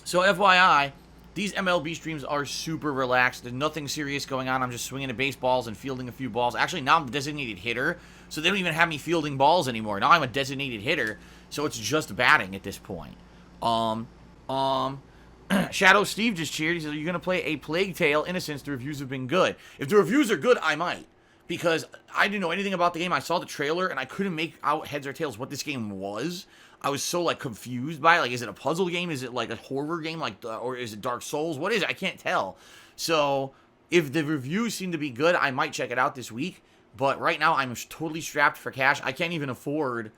So FYI, these MLB streams are super relaxed. There's nothing serious going on. I'm just swinging at baseballs and fielding a few balls. Actually, now I'm a designated hitter, so they don't even have me fielding balls anymore. Now I'm a designated hitter, so it's just batting at this point. Shadow Steve just cheered. He said, "Are you going to play a Plague Tale Innocence? The reviews have been good." If the reviews are good, I might. Because I didn't know anything about the game. I saw the trailer, and I couldn't make out heads or tails what this game was. I was so, like, confused by it. Like, is it a puzzle game? Is it, like, a horror game? Like, or is it Dark Souls? What is it? I can't tell. So, if the reviews seem to be good, I might check it out this week. But right now, I'm totally strapped for cash. I can't even afford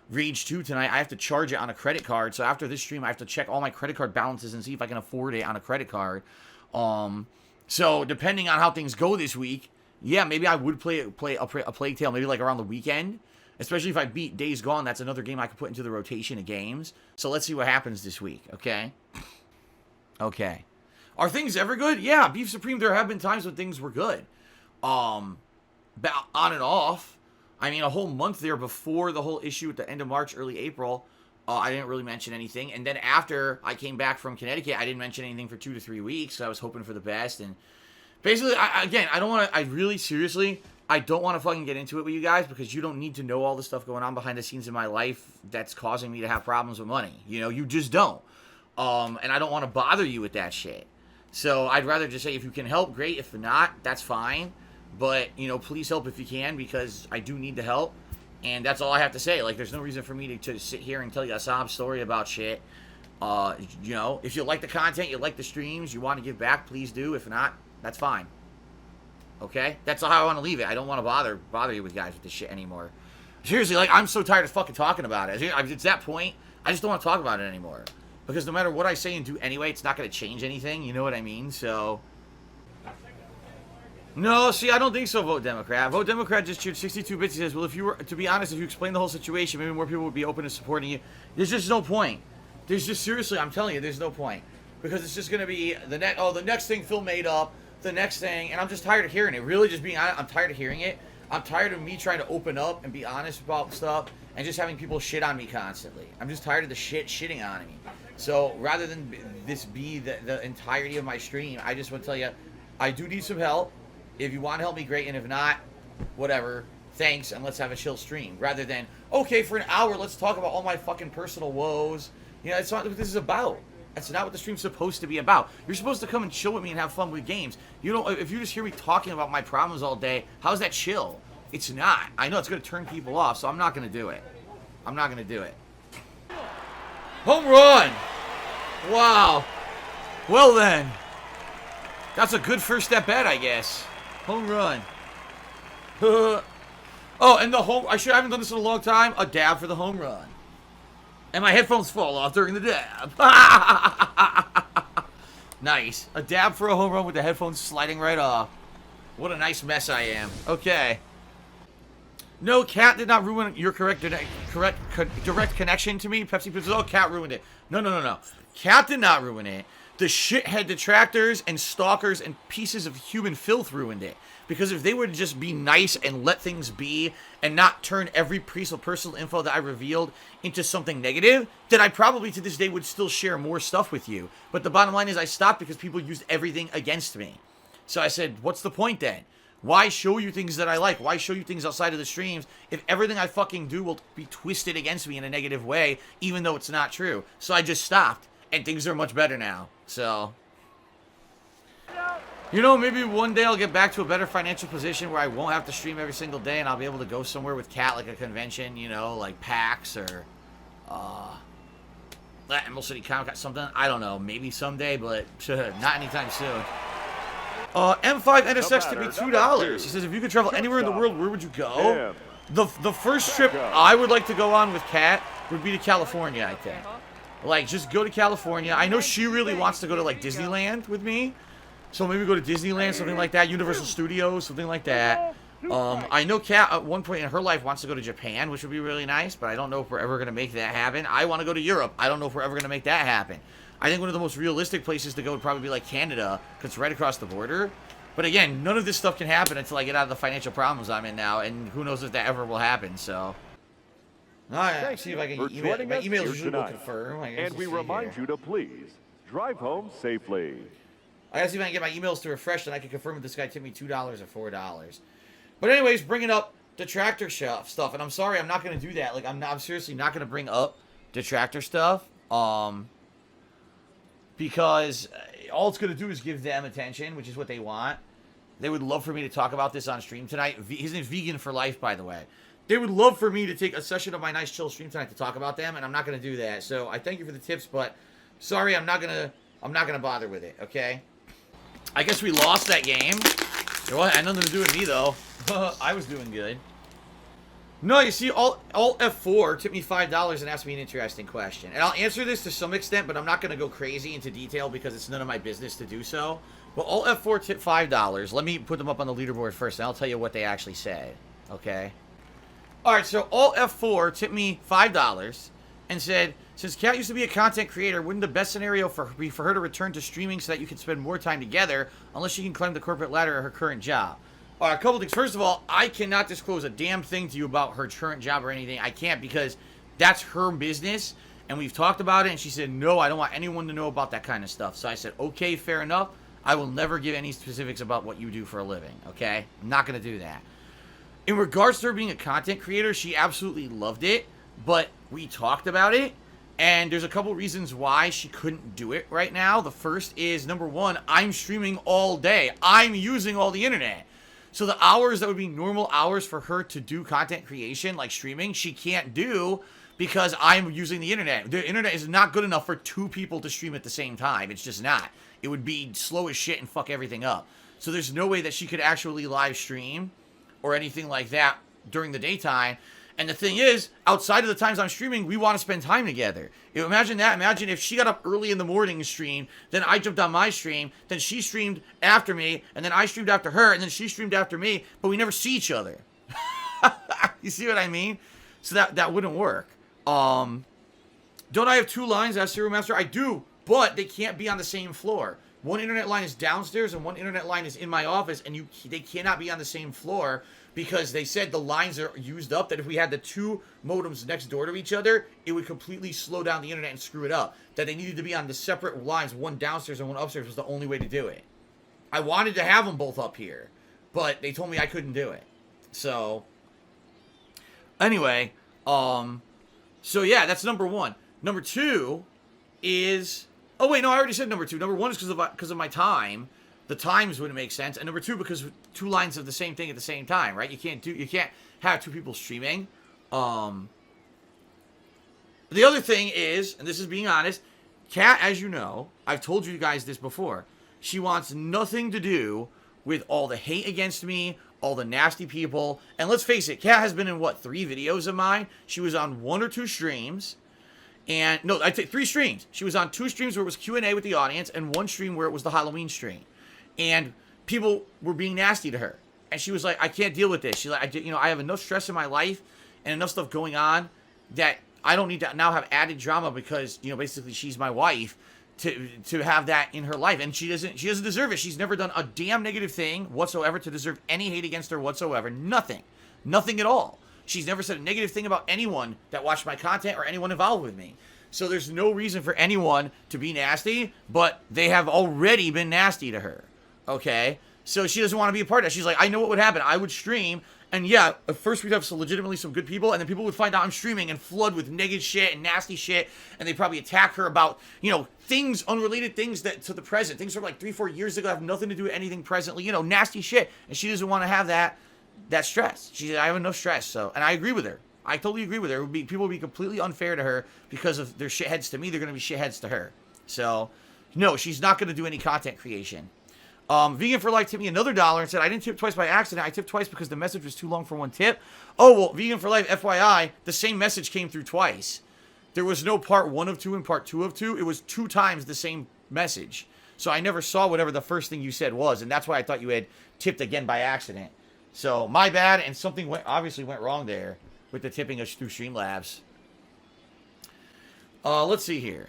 Rage 2 tonight. I have to charge it on a credit card. So, after this stream, I have to check all my credit card balances and see if I can afford it on a credit card. So, depending on how things go this week, yeah, maybe I would play a Plague Tale, maybe like around the weekend. Especially if I beat Days Gone, that's another game I could put into the rotation of games. So let's see what happens this week, okay? Okay. Are things ever good? Yeah, Beef Supreme, there have been times when things were good. On and off. I mean, a whole month there before the whole issue at the end of March, early April, I didn't really mention anything. And then after I came back from Connecticut, I didn't mention anything for 2 to 3 weeks. So I was hoping for the best. And basically, I don't want to, I really, seriously, I don't want to fucking get into it with you guys because you don't need to know all the stuff going on behind the scenes in my life that's causing me to have problems with money. You know, you just don't. And I don't want to bother you with that shit. So I'd rather just say if you can help, great. If not, that's fine. But, you know, please help if you can because I do need the help. And that's all I have to say. Like, there's no reason for me to sit here and tell you a sob story about shit. You know, if you like the content, you like the streams, you want to give back, please do. If not, that's fine. Okay? That's how I want to leave it. I don't want to bother you with guys with this shit anymore. Seriously, like, I'm so tired of fucking talking about it. It's that point, I just don't want to talk about it anymore. Because no matter what I say and do anyway, it's not going to change anything. You know what I mean? So, no, see, I don't think so, Vote Democrat. Vote Democrat just cheered 62 bits. He says, well, if you were, to be honest, if you explain the whole situation, maybe more people would be open to supporting you. There's just no point. There's just, seriously, I'm telling you, there's no point. Because it's just going to be the next thing Phil made up. The next thing, and I'm just tired of hearing it. Really, just being honest, I'm tired of hearing it. I'm tired of me trying to open up and be honest about stuff and just having people shit on me constantly. I'm just tired of the shitting on me. So rather than this be the entirety of my stream, I just want to tell you, I do need some help. If you want to help me, great. And if not, whatever. Thanks, and let's have a chill stream. Rather than, okay, for an hour, let's talk about all my fucking personal woes. You know, it's not what this is about. That's not what the stream's supposed to be about. You're supposed to come and chill with me and have fun with games. You don't. If you just hear me talking about my problems all day, how's that chill? It's not. I know it's going to turn people off, so I'm not going to do it. I'm not going to do it. Home run! Wow. Well then. That's a good first step bet, I guess. Home run. Oh, and the home... I haven't done this in a long time. A dab for the home run. And my headphones fall off during the dab. Nice. A dab for a home run with the headphones sliding right off. What a nice mess I am. Okay. No, Cat did not ruin your direct connection to me. Pepsi Pizza. Oh, Cat ruined it. No. Cat did not ruin it. The shithead detractors and stalkers and pieces of human filth ruined it. Because if they would just be nice and let things be and not turn every piece of personal info that I revealed into something negative, then I probably to this day would still share more stuff with you. But the bottom line is I stopped because people used everything against me. So I said, what's the point then? Why show you things that I like? Why show you things outside of the streams if everything I fucking do will be twisted against me in a negative way, even though it's not true? So I just stopped, and things are much better now. So, you know, maybe one day I'll get back to a better financial position where I won't have to stream every single day, and I'll be able to go somewhere with Kat, like a convention, you know, like PAX or, Emerald City Comic Con, something. I don't know, maybe someday, but not anytime soon. M5 NSX to be $2. He says, if you could travel anywhere in the world, where would you go? The first trip I would like to go on with Kat would be to California, I think. Like, just go to California. I know she really wants to go to, like, Disneyland with me. So maybe go to Disneyland, something like that. Universal Studios, something like that. I know Kat, at one point in her life, wants to go to Japan, which would be really nice. But I don't know if we're ever going to make that happen. I want to go to Europe. I don't know if we're ever going to make that happen. I think one of the most realistic places to go would probably be like Canada, because it's right across the border. But again, none of this stuff can happen until I get out of the financial problems I'm in now, and who knows if that ever will happen, so. Alright, see if I can email. My emails usually will confirm. And we remind you to please Drive home safely. I gotta see if I can get my emails to refresh, and I can confirm if this guy tipped me $2 or $4. But anyways, bringing up detractor stuff, and I'm sorry, I'm not gonna do that. Like, I'm seriously not gonna bring up detractor stuff, because all it's gonna do is give them attention, which is what they want. They would love for me to talk about this on stream tonight. His name's Vegan for Life, by the way. They would love for me to take a session of my nice chill stream tonight to talk about them, and I'm not gonna do that. So I thank you for the tips, but sorry, I'm not gonna bother with it. Okay. I guess we lost that game. It had nothing to do with me, though. I was doing good. No, you see, Alt F4 tipped me $5 and asked me an interesting question. And I'll answer this to some extent, but I'm not going to go crazy into detail because it's none of my business to do so. But Alt F4 tipped $5. Let me put them up on the leaderboard first, and I'll tell you what they actually say. Okay? Alright, so Alt F4 tipped me $5 and said, since Kat used to be a content creator, wouldn't the best scenario be for her to return to streaming so that you can spend more time together, unless she can climb the corporate ladder at her current job? Alright, a couple things. First of all, I cannot disclose a damn thing to you about her current job or anything. I can't, because that's her business, and we've talked about it, and she said, no, I don't want anyone to know about that kind of stuff. So I said, okay, fair enough. I will never give any specifics about what you do for a living, okay? I'm not going to do that. In regards to her being a content creator, she absolutely loved it, but we talked about it, and there's a couple reasons why she couldn't do it right now. The first is, number one, I'm streaming all day. I'm using all the internet. So the hours that would be normal hours for her to do content creation, like streaming, she can't do because I'm using the internet. The internet is not good enough for two people to stream at the same time. It's just not. It would be slow as shit and fuck everything up. So there's no way that she could actually live stream or anything like that during the daytime. And the thing is, outside of the times I'm streaming, we want to spend time together. You know, imagine that. Imagine if she got up early in the morning and streamed, then I jumped on my stream, then she streamed after me, and then I streamed after her, and then she streamed after me, but we never see each other. You see what I mean? So that wouldn't work. Don't I have two lines as Serial Master? I do, but they can't be on the same floor. One internet line is downstairs, and one internet line is in my office, and they cannot be on the same floor, because they said the lines are used up, that if we had the two modems next door to each other, it would completely slow down the internet and screw it up. That they needed to be on the separate lines, one downstairs and one upstairs was the only way to do it. I wanted to have them both up here, but they told me I couldn't do it. So, anyway, so yeah, that's number one. Number two is, oh wait, no, I already said number two. Number one is because of my time. The times wouldn't make sense, and number two, because two lines of the same thing at the same time, right? You can't have two people streaming. The other thing is, and this is being honest, Kat, as you know, I've told you guys this before, she wants nothing to do with all the hate against me, all the nasty people, and let's face it, Kat has been in, what, 3 videos of mine? She was on 1 or 2 streams, and, no, I'd say 3 streams. She was on 2 streams where it was Q&A with the audience, and 1 stream where it was the Halloween stream. And people were being nasty to her. And she was like, I can't deal with this. She's like, I have enough stress in my life and enough stuff going on that I don't need to now have added drama because, basically she's my wife to have that in her life. And she doesn't deserve it. She's never done a damn negative thing whatsoever to deserve any hate against her whatsoever. Nothing. Nothing at all. She's never said a negative thing about anyone that watched my content or anyone involved with me. So there's no reason for anyone to be nasty, but they have already been nasty to her. Okay, so she doesn't want to be a part of that. She's like, I know what would happen. I would stream, and yeah, at first we'd have legitimately some good people, and then people would find out I'm streaming and flood with negative shit and nasty shit, and they probably attack her about, things, unrelated things that to the present, things from like 3-4 years ago have nothing to do with anything presently, nasty shit, and she doesn't want to have that stress. She said, I have enough stress, so, and I agree with her. I totally agree with her. People would be completely unfair to her because of their shitheads to me. They're going to be shitheads to her. So, no, she's not going to do any content creation. Vegan for Life tipped me another $1 and said, I didn't tip twice by accident. I tipped twice because the message was too long for one tip. Oh, well, Vegan for Life, FYI, the same message came through twice. There was no part 1 of 2 and part 2 of 2. It was 2 times the same message. So I never saw whatever the first thing you said was, and that's why I thought you had tipped again by accident. So, my bad, and something obviously went wrong there with the tipping through Streamlabs. Let's see here.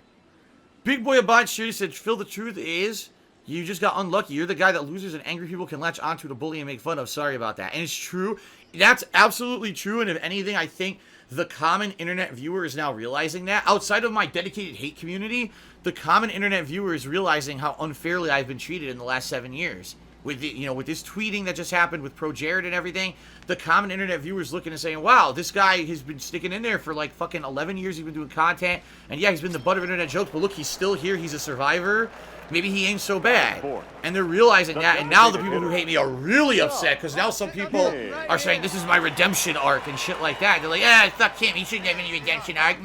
Big Boy Abide Shitty said, Phil, the truth is, you just got unlucky. You're the guy that losers and angry people can latch onto to bully and make fun of. Sorry about that. And it's true. That's absolutely true. And if anything, I think the common internet viewer is now realizing that. Outside of my dedicated hate community, the common internet viewer is realizing how unfairly I've been treated in the last 7 years. With the, you know, with this tweeting that just happened with Pro Jared and everything, the common internet viewers looking and saying, wow, this guy has been sticking in there for like fucking 11 years. He's been doing content. And yeah, he's been the butt of internet jokes, but look, he's still here. He's a survivor. Maybe he ain't so bad. And they're realizing that. And now the people who hate me are really upset because now some people are saying this is my redemption arc and shit like that. They're like, ah, fuck him. He shouldn't have any redemption arc.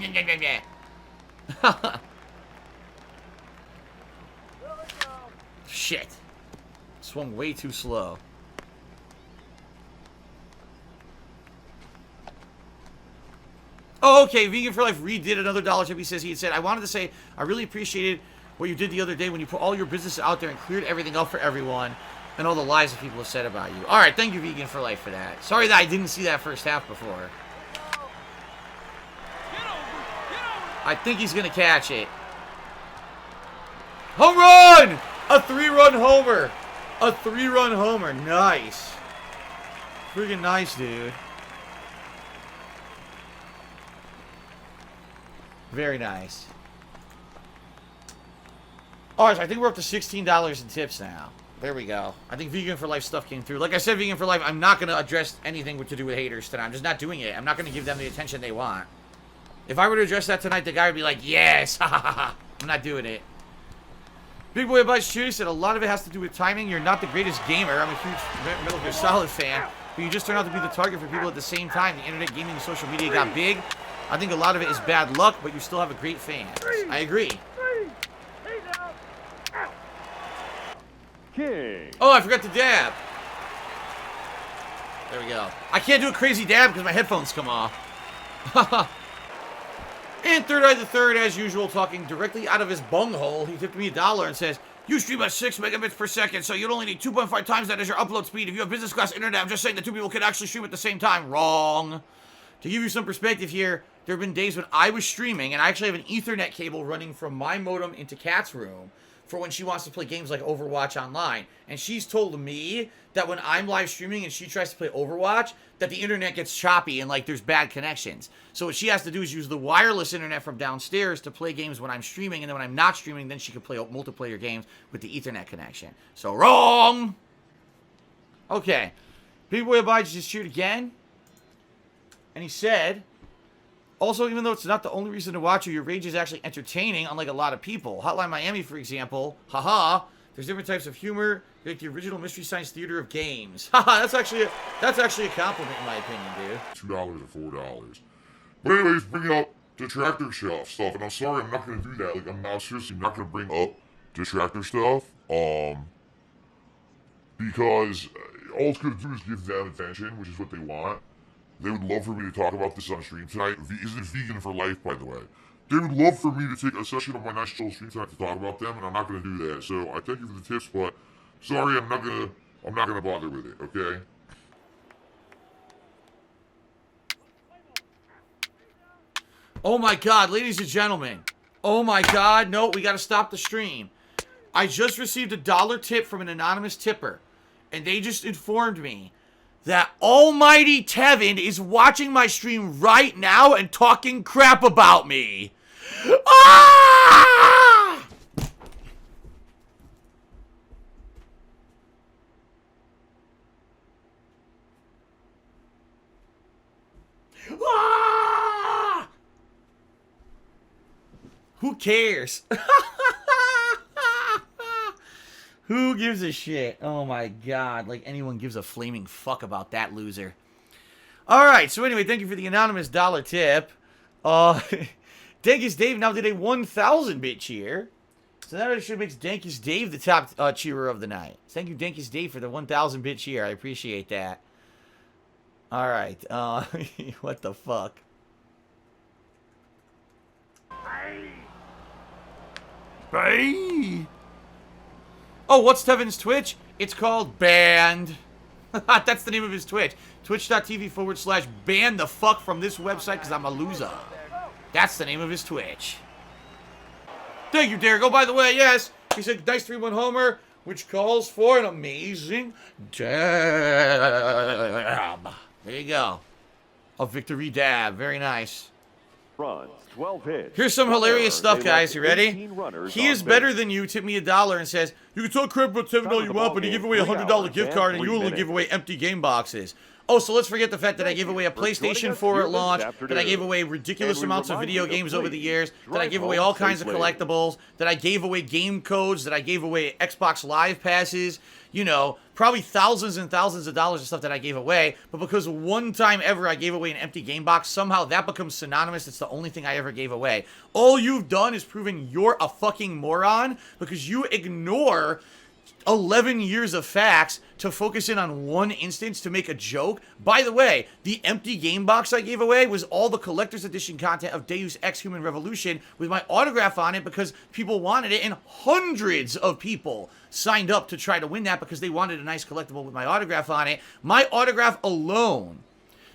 Shit. Swung way too slow. Oh, okay. Vegan for Life redid another dollar tip. He says he had said, I wanted to say I really appreciated what you did the other day when you put all your business out there and cleared everything up for everyone and all the lies that people have said about you. All right, thank you, Vegan for Life, for that. Sorry that I didn't see that first half before. I think he's gonna catch it. Home run! A 3-run homer. A 3-run homer. Nice. Freaking nice, dude. Very nice. Alright, so I think we're up to $16 in tips now. There we go. I think Vegan for Life stuff came through. Like I said, Vegan for Life, I'm not going to address anything to do with haters tonight. I'm just not doing it. I'm not going to give them the attention they want. If I were to address that tonight, the guy would be like, yes, ha ha ha. I'm not doing it. Big Boy Advice Shooter said a lot of it has to do with timing. You're not the greatest gamer. I'm a huge Metal Gear Solid fan. But you just turned out to be the target for people at the same time. The internet, gaming, and social media got big. I think a lot of it is bad luck, but you still have a great fan. I agree. Oh, I forgot to dab. There we go. I can't do a crazy dab because my headphones come off. And Third Eye the Third, as usual, talking directly out of his bunghole. He tipped me $1 and says, you stream at 6 megabits per second, so you'd only need 2.5 times that as your upload speed. If you have business class internet, I'm just saying that 2 people could actually stream at the same time. Wrong. To give you some perspective here, there have been days when I was streaming, and I actually have an Ethernet cable running from my modem into Kat's room for when she wants to play games like Overwatch online. And she's told me that when I'm live streaming and she tries to play Overwatch, that the internet gets choppy and like there's bad connections. So what she has to do is use the wireless internet from downstairs to play games when I'm streaming, and then when I'm not streaming, then she can play multiplayer games with the Ethernet connection. So wrong! Okay. Big Boy Abide just cheered again. And he said, also, even though it's not the only reason to watch you, your rage is actually entertaining, unlike a lot of people. Hotline Miami, for example, haha, there's different types of humor, like the original Mystery Science Theater of games. Haha, that's actually a compliment in my opinion, dude. $2 and $4. But anyways, bringing up detractor stuff, and I'm sorry, I'm not gonna do that. Like, I'm not seriously not gonna bring up detractor stuff, because all it's gonna do is give them attention, which is what they want. They would love for me to talk about this on stream tonight. Is it Vegan for Life, by the way? They would love for me to take a session of my nice chill stream tonight to talk about them, and I'm not gonna do that. So I thank you for the tips, but sorry, I'm not gonna bother with it. Okay. Oh my God, ladies and gentlemen. Oh my God, no, we gotta stop the stream. I just received a $1 tip from an anonymous tipper, and they just informed me that almighty Tevin is watching my stream right now and talking crap about me. Ah! Ah! Who cares? Who gives a shit? Oh my God. Like anyone gives a flaming fuck about that loser. Alright, so anyway, thank you for the anonymous $1 tip. Dankus Dave now did a 1,000-bit cheer. So that actually makes Dankus Dave the top cheerer of the night. Thank you, Dankus Dave, for the 1,000-bit cheer. I appreciate that. Alright, what the fuck? Bye. Oh, what's Tevin's Twitch? It's called Banned. That's the name of his Twitch. Twitch.tv/ban the fuck from this website because I'm a loser. That's the name of his Twitch. Thank you, Derek. Oh, by the way, yes, he said nice 3-1 homer, which calls for an amazing dab. There you go. A victory dab. Very nice. Runs, 12 hits. Here's some hilarious stuff, guys. You ready? He is better than than you. Tip me $1 and says, you can talk crap about Tevin all you want, but he gave away a $100 gift card and you only give away empty game boxes. Oh, so let's forget the fact that I gave away a PlayStation 4 at launch, that I gave away ridiculous amounts of video games over the years, that I gave away all kinds of collectibles, that I gave away game codes, that I gave away Xbox Live passes, you know, probably thousands and thousands of dollars of stuff that I gave away, but because one time ever I gave away an empty game box, somehow that becomes synonymous. It's the only thing I ever gave away. All you've done is proven you're a fucking moron because you ignore 11 years of facts to focus in on one instance to make a joke. By the way, the empty game box I gave away was all the collector's edition content of Deus Ex Human Revolution with my autograph on it because people wanted it, and hundreds of people signed up to try to win that because they wanted a nice collectible with my autograph on it. My autograph alone,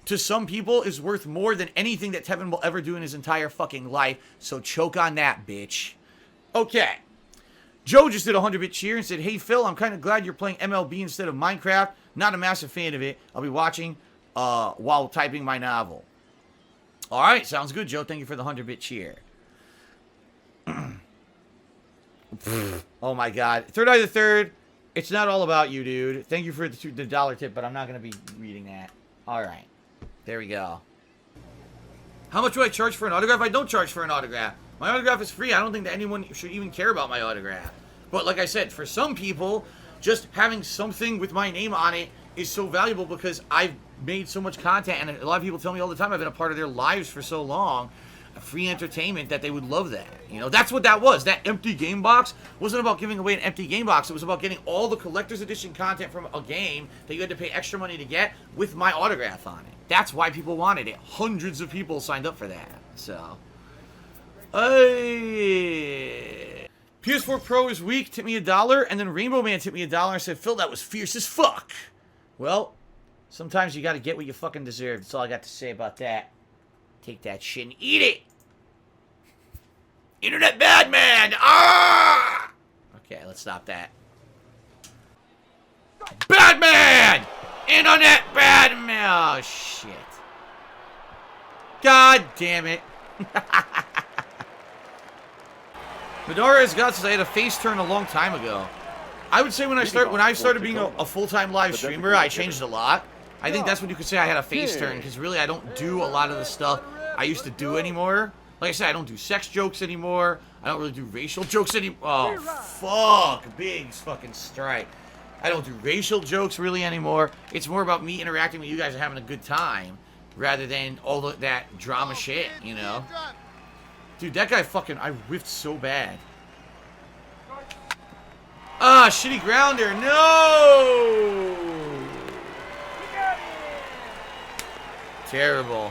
to some people, is worth more than anything that Tevin will ever do in his entire fucking life, so choke on that, bitch. Okay. Joe just did a 100-bit cheer and said, hey, Phil, I'm kind of glad you're playing MLB instead of Minecraft. Not a massive fan of it. I'll be watching while typing my novel. All right, sounds good, Joe. Thank you for the 100-bit cheer. Oh, my God. Third Eye the Third, it's not all about you, dude. Thank you for the dollar tip, but I'm not going to be reading that. All right. There we go. How much do I charge for an autograph? I don't charge for an autograph. My autograph is free. I don't think that anyone should even care about my autograph. But like I said, for some people, just having something with my name on it is so valuable because I've made so much content, and a lot of people tell me all the time I've been a part of their lives for so long, free entertainment, that they would love that. You know, that's what that was. That empty game box wasn't about giving away an empty game box. It was about getting all the collector's edition content from a game that you had to pay extra money to get with my autograph on it. That's why people wanted it. Hundreds of people signed up for that. So... PS4 Pro is weak, tip me $1, and then Rainbow Man tipped me $1 and said, Phil, that was fierce as fuck. Well, sometimes you gotta get what you fucking deserve. That's all I got to say about that. Take that shit and eat it. Internet bad man! Ah! Okay, let's stop that. Batman! Internet bad man! Oh, shit. God damn it. Medora has got says I had a face turn a long time ago. I would say when I started being a full-time live streamer, I changed a lot. I think that's when you could say I had a face turn, because really I don't do a lot of the stuff I used to do anymore. Like I said, I don't do sex jokes anymore. I don't really do racial jokes anymore. Oh, fuck. Big fucking strike. I don't do racial jokes really anymore. It's more about me interacting with you guys and having a good time, rather than all that drama shit, you know? Dude, that guy fucking... I whiffed so bad. Ah, shitty grounder. No! Terrible.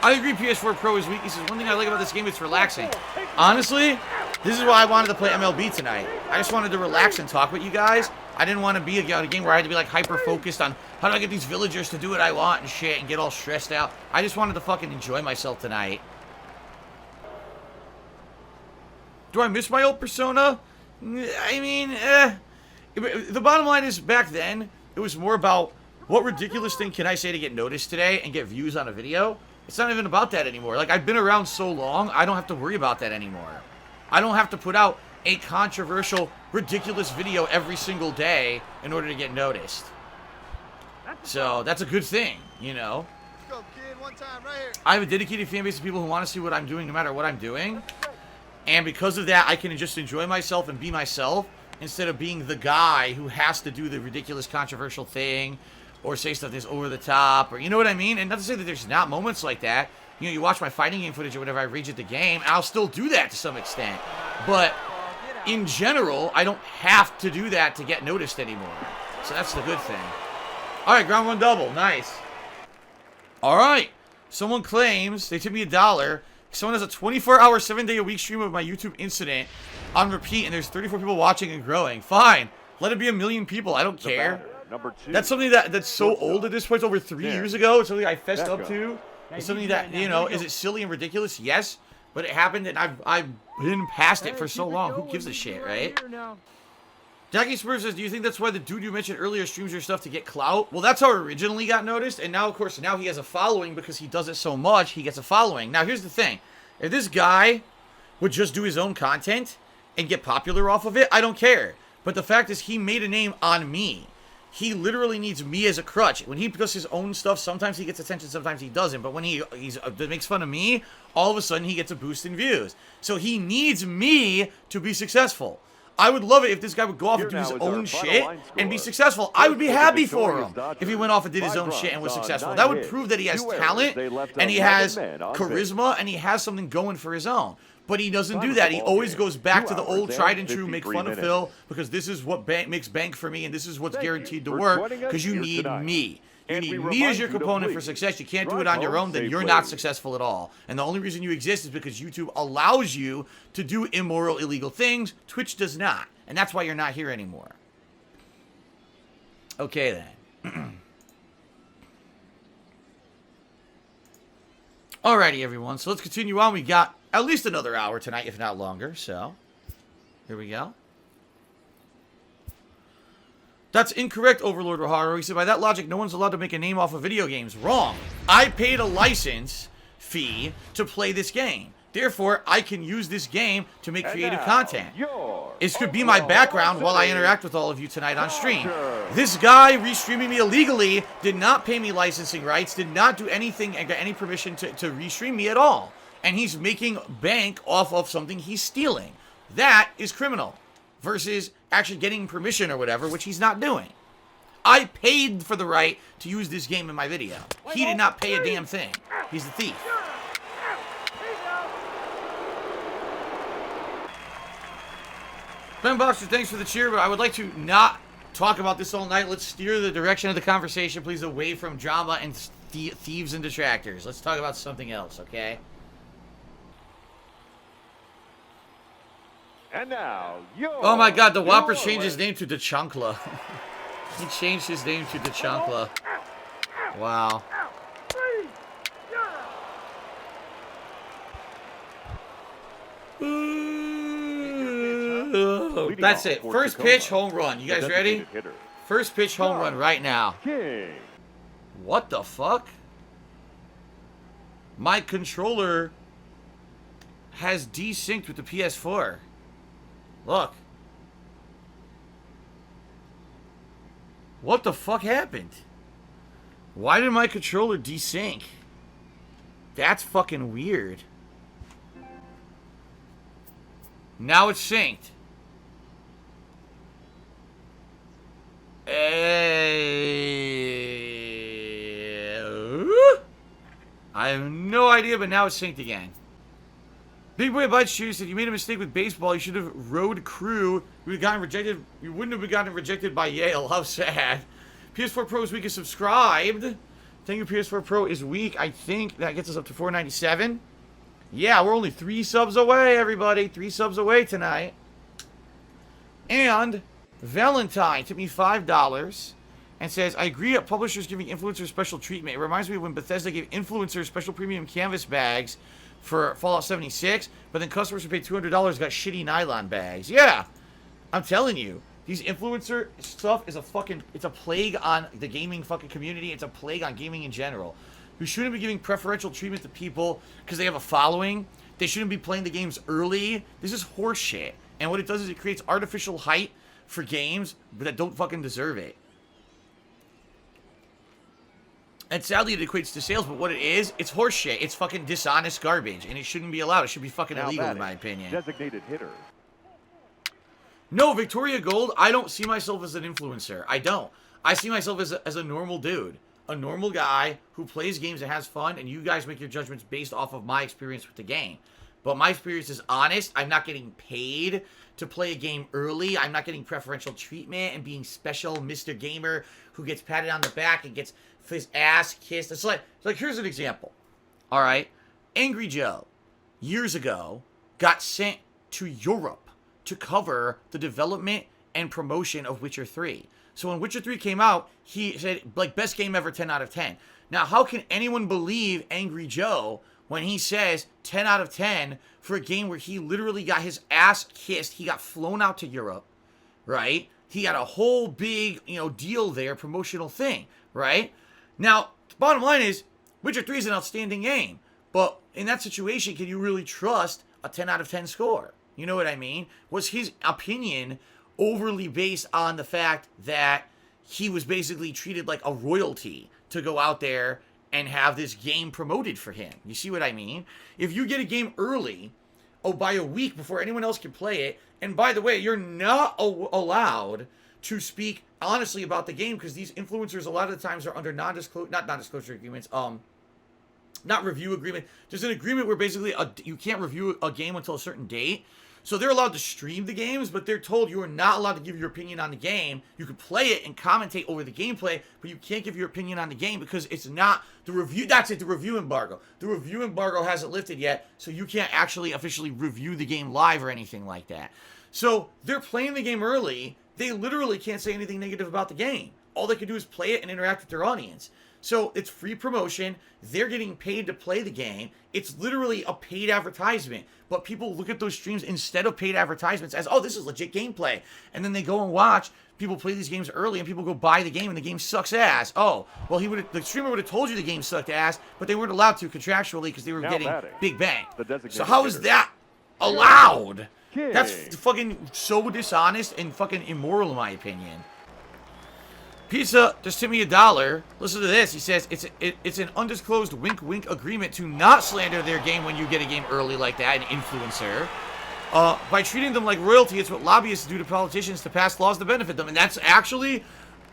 I agree PS4 Pro is weak. He says, one thing I like about this game, it's relaxing. Honestly, this is why I wanted to play MLB tonight. I just wanted to relax and talk with you guys. I didn't want to be a game where I had to be like hyper-focused on how do I get these villagers to do what I want and shit and get all stressed out. I just wanted to fucking enjoy myself tonight. Do I miss my old persona? I mean, the bottom line is back then, it was more about what ridiculous thing can I say to get noticed today and get views on a video? It's not even about that anymore. Like, I've been around so long, I don't have to worry about that anymore. I don't have to put out a controversial, ridiculous video every single day in order to get noticed. So, that's a good thing, you know? Let's go, kid. One time, right here. I have a dedicated fan base of people who want to see what I'm doing no matter what I'm doing. And because of that, I can just enjoy myself and be myself instead of being the guy who has to do the ridiculous, controversial thing or say stuff that's over the top, or you know what I mean? And not to say that there's not moments like that. You know, you watch my fighting game footage or whatever, I rage at the game, and I'll still do that to some extent. But in general, I don't have to do that to get noticed anymore. So that's the good thing. All right, ground one double. Nice. All right. Someone claims they tipped me $1. Someone has a 24-hour, 7-day-a-week stream of my YouTube incident on repeat, and there's 34 people watching and growing. Fine. Let it be 1 million people. I don't care. That's something that's so old at this point. It's over 3 years ago. It's something I fessed up to. It's something that, you know, is it silly and ridiculous? Yes. But it happened, and I've been past it for so long. Who gives a shit, right? Jackie Spurs says, do you think that's why the dude you mentioned earlier streams your stuff to get clout? Well, that's how it originally got noticed, and now, of course, now he has a following because he does it so much, he gets a following. Now, here's the thing. If this guy would just do his own content and get popular off of it, I don't care. But the fact is, he made a name on me. He literally needs me as a crutch. When he does his own stuff, sometimes he gets attention, sometimes he doesn't. But when he makes fun of me, all of a sudden he gets a boost in views. So he needs me to be successful. I would love it if this guy would go off and do his own shit and be successful. I would be happy for him if he went off and did his own shit and was successful. That would prove that he has talent and he has charisma and he has something going for his own. But he doesn't do that. He always goes back to the old tried and true, make fun of Phil, because this is what makes bank for me and this is what's guaranteed to work, because you need me. You need me as your component for success. You can't do it on your own, then you're not successful at all. And the only reason you exist is because YouTube allows you to do immoral, illegal things. Twitch does not. And that's why you're not here anymore. Okay, then. Alrighty, everyone. So let's continue on. We got at least another hour tonight, if not longer. So, here we go. That's incorrect, Overlord Roharu. He said, by that logic, no one's allowed to make a name off of video games. Wrong. I paid a license fee to play this game. Therefore, I can use this game to make creative content. This could be my background while I interact with all of you tonight on stream. This guy restreaming me illegally did not pay me licensing rights, did not do anything and got any permission to restream me at all. And he's making bank off of something he's stealing. That is criminal. Versus actually getting permission or whatever, which he's not doing. I paid for the right to use this game in my video. He did not pay a damn thing. He's the thief. Ben Boxer, thanks for the cheer, but I would like to not talk about this all night. Let's steer the direction of the conversation, please, away from drama and thieves and detractors. Let's talk about something else, okay? And now, oh my god, the Whopper changed his name to DeChunkla. He changed his name to DeChunkla. Wow. That's it. First pitch, home run. You guys ready? First pitch, home run right now. What the fuck? My controller has desynced with the PS4. Look. What the fuck happened? Why did my controller desync? That's fucking weird. Now it's synced. I have no idea, but now it's synced again. Big Boy Bite Shooter said, you made a mistake with baseball. You should have road crew. You would have gotten rejected. You wouldn't have gotten rejected by Yale. How sad. PS4 Pro is weak as subscribed. Thank you, PS4 Pro is weak. I think that gets us up to 497. Yeah, we're only 3 subs away, everybody. 3 subs away tonight. And Valentine took me $5 and says, I agree at publishers giving influencers special treatment. It reminds me of when Bethesda gave influencers special premium canvas bags for Fallout 76, but then customers who paid $200 got shitty nylon bags. Yeah, I'm telling you, these influencer stuff is it's a plague on the gaming fucking community. It's a plague on gaming in general. We shouldn't be giving preferential treatment to people because they have a following. They shouldn't be playing the games early. This is horse shit. And what it does is it creates artificial hype for games that don't fucking deserve it. And sadly, it equates to sales, but what it is, it's horse shit. It's fucking dishonest garbage, and it shouldn't be allowed. It should be fucking illegal, in my opinion. Designated hitter. No, Victoria Gold, I don't see myself as an influencer. I don't. I see myself as a normal dude. A normal guy who plays games and has fun, and you guys make your judgments based off of my experience with the game. But my experience is honest. I'm not getting paid to play a game early. I'm not getting preferential treatment and being special Mr. Gamer who gets patted on the back and gets his ass kissed. It's like here's an example. All right. Angry Joe, years ago, got sent to Europe to cover the development and promotion of Witcher 3. So when Witcher 3 came out, he said, like, best game ever, 10 out of 10. Now, how can anyone believe Angry Joe when he says 10 out of 10 for a game where he literally got his ass kissed? He got flown out to Europe, right? he had a whole big, deal there, promotional thing, right? Now, the bottom line is, Witcher 3 is an outstanding game, but in that situation, can you really trust a 10 out of 10 score? You know what I mean? Was his opinion overly based on the fact that he was basically treated like a royalty to go out there and have this game promoted for him? You see what I mean? If you get a game early, by a week before anyone else can play it, and by the way, you're not allowed to speak honestly about the game because these influencers a lot of the times are under not non-disclosure agreements, not review agreement. There's an agreement where basically you can't review a game until a certain date. So they're allowed to stream the games, but they're told you are not allowed to give your opinion on the game. You can play it and commentate over the gameplay, but you can't give your opinion on the game because it's not the review. That's it, the review embargo. The review embargo hasn't lifted yet, so you can't actually officially review the game live or anything like that. So they're playing the game early. They literally can't say anything negative about the game. All they can do is play it and interact with their audience. So it's free promotion. They're getting paid to play the game. It's literally a paid advertisement. But people look at those streams instead of paid advertisements as, oh, this is legit gameplay. And then they go and watch people play these games early and people go buy the game and the game sucks ass. Oh, well, the streamer would have told you the game sucked ass, but they weren't allowed to contractually because they were getting big bang. So how is that allowed? That's fucking so dishonest and fucking immoral in my opinion. Pizza just tipped me $1. Listen to this. He says it's an undisclosed wink agreement to not slander their game when you get a game early like that, an influencer. By treating them like royalty, it's what lobbyists do to politicians to pass laws to benefit them. And that's actually,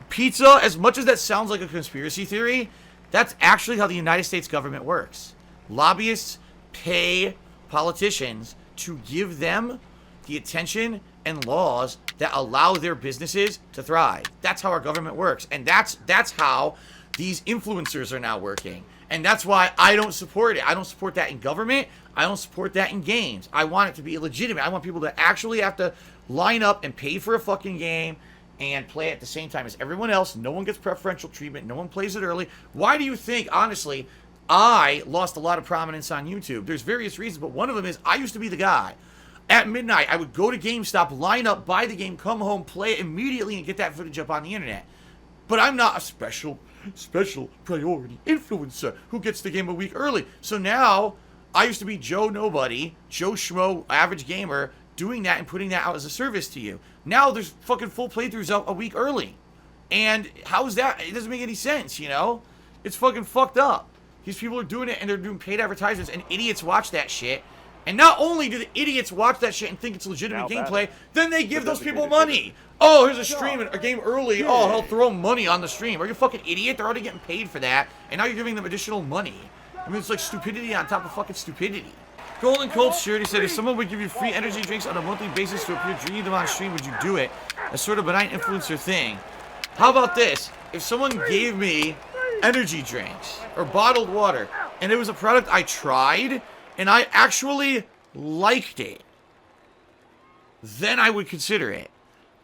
Pizza, as much as that sounds like a conspiracy theory, that's actually how the United States government works. Lobbyists pay politicians to give them the attention and laws that allow their businesses to thrive. That's how our government works. And that's how these influencers are now working. And that's why I don't support it. I don't support that in government. I don't support that in games. I want it to be legitimate. I want people to actually have to line up and pay for a fucking game and play at the same time as everyone else. No one gets preferential treatment. No one plays it early. Why do you think, honestly, I lost a lot of prominence on YouTube? There's various reasons, but one of them is I used to be the guy. At midnight, I would go to GameStop, line up, buy the game, come home, play it immediately, and get that footage up on the internet. But I'm not a special priority influencer who gets the game a week early. So now, I used to be Joe Nobody, Joe Schmo, average gamer, doing that and putting that out as a service to you. Now there's fucking full playthroughs out a week early. And how is that? It doesn't make any sense, you know? It's fucking fucked up. These people are doing it and they're doing paid advertisements and idiots watch that shit. And not only do the idiots watch that shit and think it's legitimate gameplay, then they give those people money. Oh, here's a stream, a game early. Oh, he'll throw money on the stream. Are you a fucking idiot? They're already getting paid for that. And now you're giving them additional money. I mean, it's like stupidity on top of fucking stupidity. Golden Cold Surety said, if someone would give you free energy drinks on a monthly basis to appear drinking them on stream, would you do it? A sort of benign influencer thing. How about this? If someone gave me energy drinks or bottled water, and it was a product I tried, and I actually liked it, then I would consider it.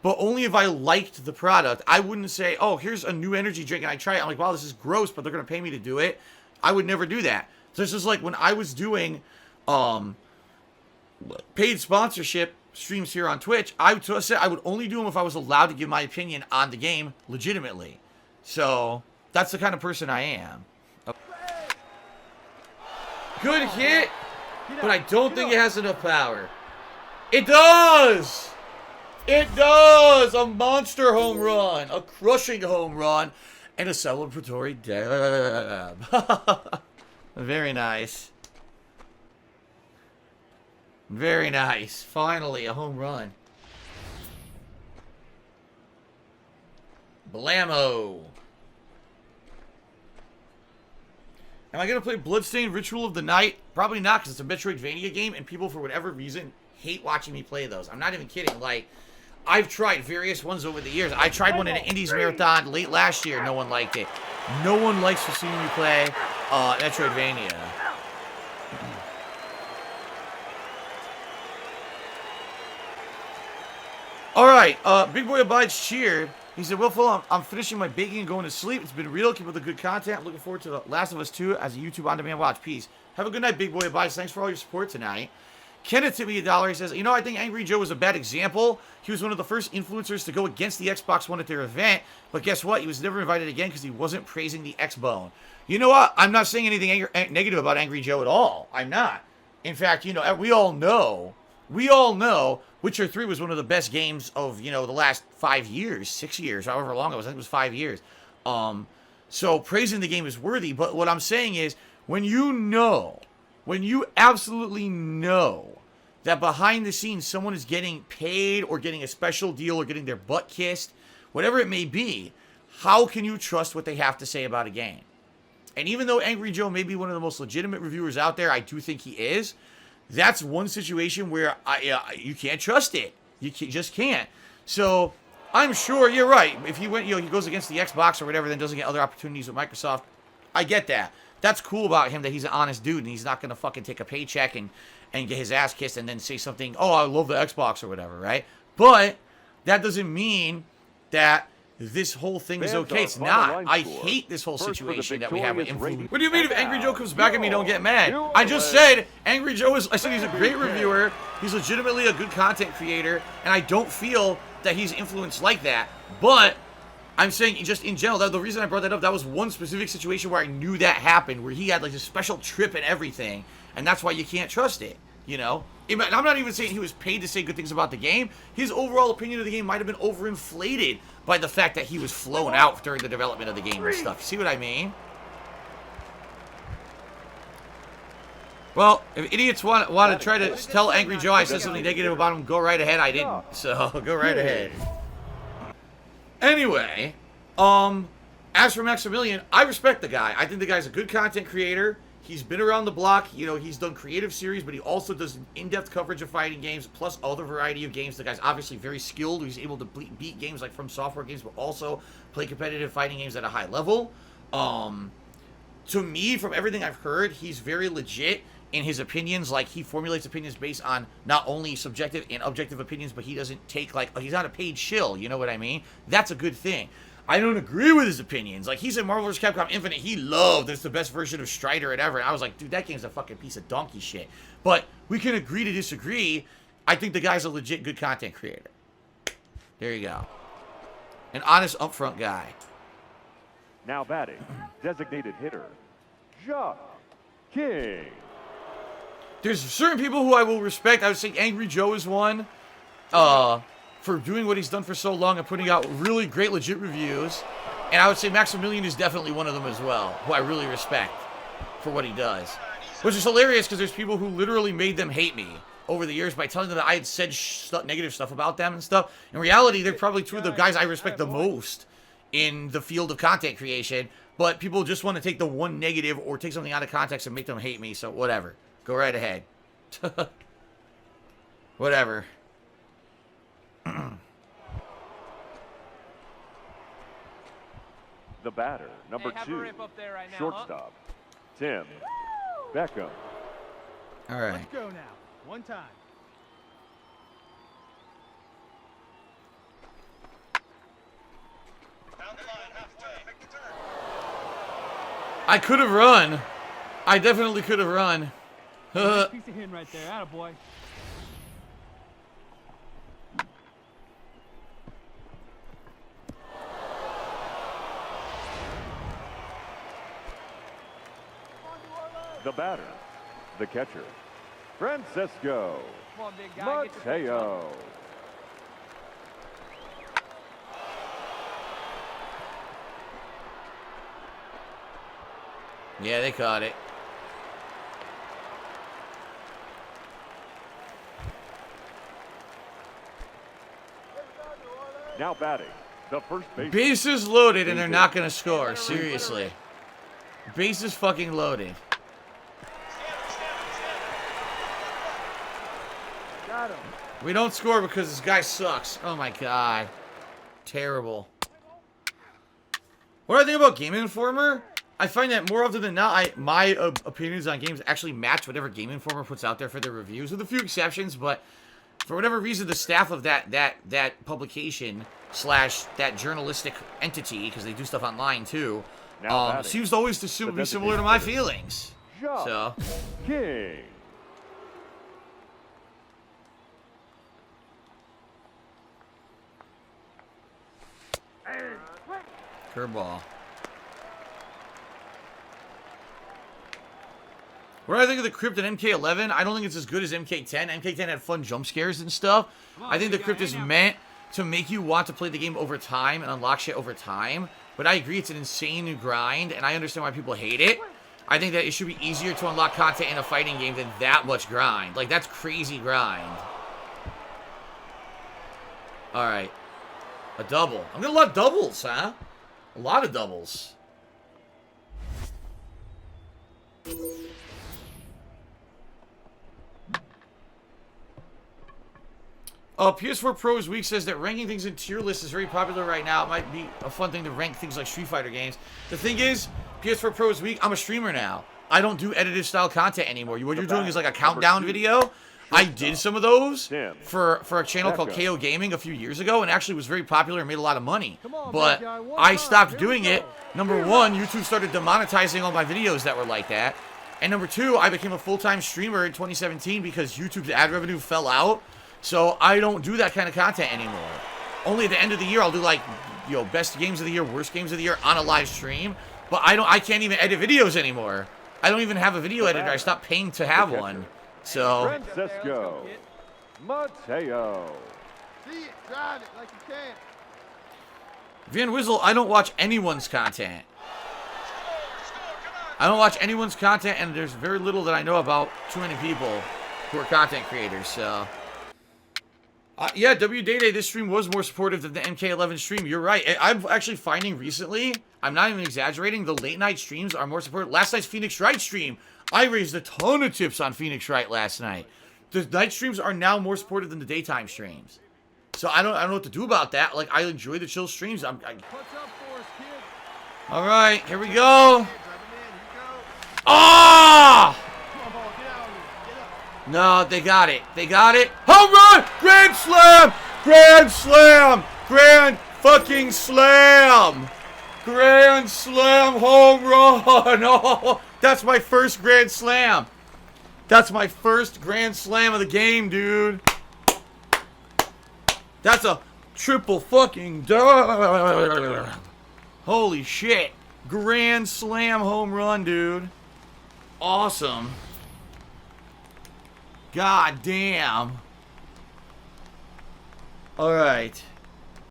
But only if I liked the product. I wouldn't say, oh, here's a new energy drink, and I try it. I'm like, wow, this is gross, but they're going to pay me to do it. I would never do that. So this is like when I was doing paid sponsorship streams here on Twitch, I said I would only do them if I was allowed to give my opinion on the game legitimately. So that's the kind of person I am. Good hit, but I don't think it has enough power. It does! It does! A monster home run, a crushing home run, and a celebratory dab. Very nice. Very nice. Finally, a home run. Blammo. Am I going to play Bloodstained Ritual of the Night? Probably not, because it's a Metroidvania game, and people, for whatever reason, hate watching me play those. I'm not even kidding. Like, I've tried various ones over the years. I tried one in an Indies Marathon late last year. No one liked it. No one likes to see me play Metroidvania. Alright, Big Boy Abides cheered. He said, well, Phil, I'm finishing my baking and going to sleep. It's been real. Keep up the good content. Looking forward to The Last of Us 2 as a YouTube on-demand watch. Peace. Have a good night, Big Boy Abides. Thanks for all your support tonight. Kenneth tipped me $1. He says, you know, I think Angry Joe was a bad example. He was one of the first influencers to go against the Xbox One at their event. But guess what? He was never invited again because he wasn't praising the X-Bone. You know what? I'm not saying anything negative about Angry Joe at all. I'm not. In fact, you know, we all know Witcher 3 was one of the best games of, you know, the last 5 years, 6 years, however long it was. I think it was 5 years. So praising the game is worthy. But what I'm saying is, when you absolutely know that behind the scenes someone is getting paid or getting a special deal or getting their butt kissed, whatever it may be, how can you trust what they have to say about a game? And even though Angry Joe may be one of the most legitimate reviewers out there, I do think he is. That's one situation where you can't trust it. You just can't. So I'm sure you're right. If he went, you know, he goes against the Xbox or whatever, then doesn't get other opportunities with Microsoft. I get that. That's cool about him, that he's an honest dude and he's not gonna fucking take a paycheck and get his ass kissed and then say something, oh, I love the Xbox or whatever, right? But that doesn't mean that this whole thing is okay. It's not. I hate this whole situation that we have with influence. What do you mean if Angry Joe comes back at me, don't get mad? I just said Angry Joe I said he's a great reviewer. He's legitimately a good content creator. And I don't feel that he's influenced like that. But I'm saying just in general, the reason I brought that up, that was one specific situation where I knew that happened, where he had like a special trip and everything. And that's why you can't trust it, you know? And I'm not even saying he was paid to say good things about the game. His overall opinion of the game might have been overinflated by the fact that he was flown out during the development of the game and stuff. See what I mean? Well, if idiots want to try to tell Angry Joe I said something negative about him, go right ahead. I didn't. So, go right ahead. Anyway, as for Maximilian, I respect the guy. I think the guy's a good content creator. He's been around the block. You know, he's done creative series, but he also does in-depth coverage of fighting games, plus other variety of games. The guy's obviously very skilled. He's able to beat games like From Software games, but also play competitive fighting games at a high level. To me, from everything I've heard, he's very legit in his opinions. Like, he formulates opinions based on not only subjective and objective opinions, but he doesn't take, like, he's not a paid shill, you know what I mean? That's a good thing. I don't agree with his opinions. Like, he said Marvel vs. Capcom Infinite, he loved, it's the best version of Strider ever. And I was like, dude, that game's a fucking piece of donkey shit. But we can agree to disagree. I think the guy's a legit good content creator. There you go. An honest, upfront guy. Now batting, designated hitter, Jock King. There's certain people who I will respect. I would say Angry Joe is one. For doing what he's done for so long and putting out really great, legit reviews. And I would say Maximilian is definitely one of them as well, who I really respect for what he does. Which is hilarious because there's people who literally made them hate me over the years by telling them that I had said negative stuff about them and stuff. In reality, they're probably two of the guys I respect the most in the field of content creation. But people just want to take the one negative or take something out of context and make them hate me. So whatever. Go right ahead. Whatever. The batter, number 2, shortstop, Tim Beckham. All right. Let's go now. One time. I could have run. I definitely could have run. Nice piece of hit right there. Attaboy. The batter, the catcher, Francisco Come on, big guy. Mateo. Yeah, they caught it. Now batting, the first baseman. Bases loaded and they're not going to score. Seriously. Bases fucking loaded. Got him. We don't score because this guy sucks. Oh my god. Terrible. What do I think about Game Informer? I find that more often than not, my opinions on games actually match whatever Game Informer puts out there for their reviews, with a few exceptions, but for whatever reason, the staff of that publication / that journalistic entity, because they do stuff online too, seems to always to be similar to my feelings. So. King. Curveball. What do I think of the Crypt in MK11? I don't think it's as good as MK10. MK10 had fun jump scares and stuff. I think the Crypt is meant to make you want to play the game over time and unlock shit over time. But I agree it's an insane grind, and I understand why people hate it. I think that it should be easier to unlock content in a fighting game than that much grind. Like, that's crazy grind. Alright. A double. I'm gonna love doubles, huh? A lot of doubles. PS4 Pros Week says that ranking things in tier lists is very popular right now. It might be a fun thing to rank things like Street Fighter games. The thing is, PS4 Pros Week, I'm a streamer now. I don't do edited style content anymore. What you're doing is like a countdown video. I did some of those for a channel called KO Gaming a few years ago, and actually was very popular and made a lot of money. But I stopped doing it. Number one, YouTube started demonetizing all my videos that were like that. And number two, I became a full-time streamer in 2017 because YouTube's ad revenue fell out. So I don't do that kind of content anymore. Only at the end of the year, I'll do like, you know, best games of the year, worst games of the year on a live stream. But I can't even edit videos anymore. I don't even have a video editor. I stopped paying to have one. So. Francisco Mateo. See it, drive it like you can. Van Wizzle, I don't watch anyone's content. I don't watch anyone's content, and there's very little that I know about too many people who are content creators, so. Yeah, WDayday, this stream was more supportive than the MK11 stream. You're right. I'm actually finding recently, I'm not even exaggerating, the late night streams are more supportive. Last night's Phoenix Wright stream, I raised a ton of tips on Phoenix Wright last night. The night streams are now more supportive than the daytime streams. So I don't know what to do about that. Like, I enjoy the chill streams. What's up for us, kid? All right, here we go. Ah! Come on, get out of here. Get up. No, they got it. They got it. Home run! Grand slam! Grand slam! Grand fucking slam! Grand slam home run! Oh, that's my first grand slam. That's my first grand slam of the game, dude. That's a triple fucking holy shit. Grand slam home run, dude. Awesome. God damn. All right.